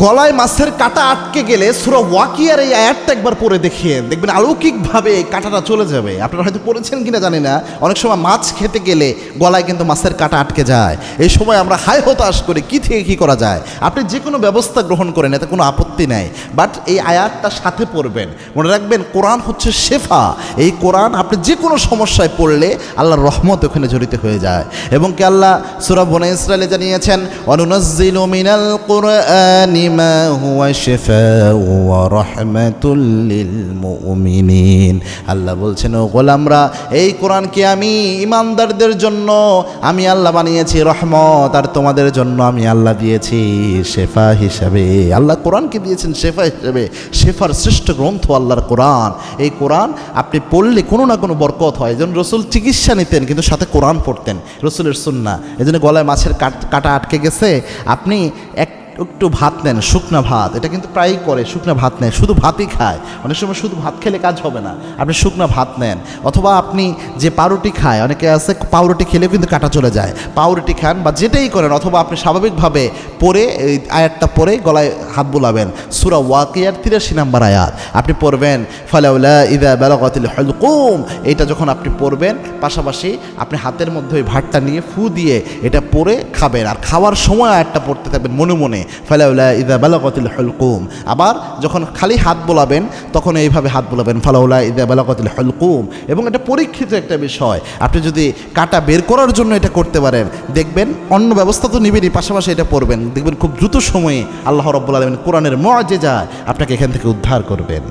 গলায় মাছের কাঁটা আটকে গেলে সূরা ওয়াকিয়ার এই আয়াতটা একবার পড়ে দেখিয়ে দেখবেন অলৌকিকভাবে এই কাঁটাটা চলে যাবে। আপনারা হয়তো পড়েছেন কিনা জানি না, অনেক সময় মাছ খেতে গেলে গলায় কিন্তু মাছের কাঁটা আটকে যায়। এই সময় আমরা হায় হতাশ করি কী থেকে কী করা যায়। আপনি যে কোনো ব্যবস্থা গ্রহণ করেন, এতে কোনো আপত্তি নেই, বাট এই আয়াতটা সাথে পড়বেন। মনে রাখবেন কোরআন হচ্ছে শেফা। এই কোরআন আপনি যে কোনো সমস্যায় পড়লে আল্লাহর রহমত ওখানে জড়িত হয়ে যায়। এবং কি আল্লাহ সূরা বনী ইসরাঈলে জানিয়েছেন, ওয়ানুনাজ্জিলু মিনাল কুরআনি মা হুয়া শিফাউ ওয়া রাহমাতুল লিল মুমিনিন। আল্লাহ বলছেন, ও গোলামরা, এই কোরআনকে আমি ঈমানদারদের জন্য আমি আল্লাহ বানিয়েছি রহমত, আর তোমাদের জন্য আমি আল্লাহ দিয়েছি শেফা হিসাবে। আল্লাহ কোরআনকে দিয়েছেন শেফা হিসাবে। শেফার শ্রেষ্ঠ গ্রন্থ আল্লাহর কোরআন। এই কোরআন আপনি পড়লে কোনো না কোনো বরকত হয়। যেমন রসুল চিকিৎসা নিতেন কিন্তু সাথে কোরআন পড়তেন, রসুলের সুন্নাহ। এই জন্য গলায় মাছের কাঁটা আটকে গেছে, আপনি একটু ভাত নেন, শুকনা ভাত। এটা কিন্তু প্রায়ই করে, শুকনা ভাত নেয়, শুধু ভাতই খায়। অনেক সময় শুধু ভাত খেলে কাজ হবে না, আপনি শুকনা ভাত নেন। অথবা আপনি যে পাউরুটি খায়, অনেকে আছে পাউরুটি খেলেও কিন্তু কাটা চলে যায়, পাউরুটি খান বা যেটাই করেন। অথবা আপনি স্বাভাবিকভাবে পড়ে এই আয়াতটা পড়ে গলায় হাত বুলাবেন। সূরা ওয়াকিয়ার 83 নম্বর আয়াত আপনি পড়বেন, ফালাউলা ইযা বালাগাতিল হুলকুম। এটা যখন আপনি পড়বেন, পাশাপাশি আপনি হাতের মধ্যে ওই ভাতটা নিয়ে ফু দিয়ে এটা পড়ে খাবেন। আর খাওয়ার সময় আয়াতটা পড়তে থাকবেন মনে মনে, ফালাউলা ইযা বালাগাতিল হুলকুম। আবার যখন খালি হাত বোলাবেন তখন এইভাবে হাত বোলাবেন, ফালাউলা ইযা বালাগাতিল হুলকুম। এবং এটা পরীক্ষিত একটা বিষয়। আপনি যদি কাটা বের করার জন্য এটা করতে পারেন, দেখবেন অন্য ব্যবস্থা তো নিবেনই, পাশাপাশি এটা পড়বেন, দেখবেন খুব দ্রুত সময়ে আল্লাহ রাব্বুল আলামিন কোরআনের মুআজিজা আপনাকে এখান থেকে উদ্ধার করবেন।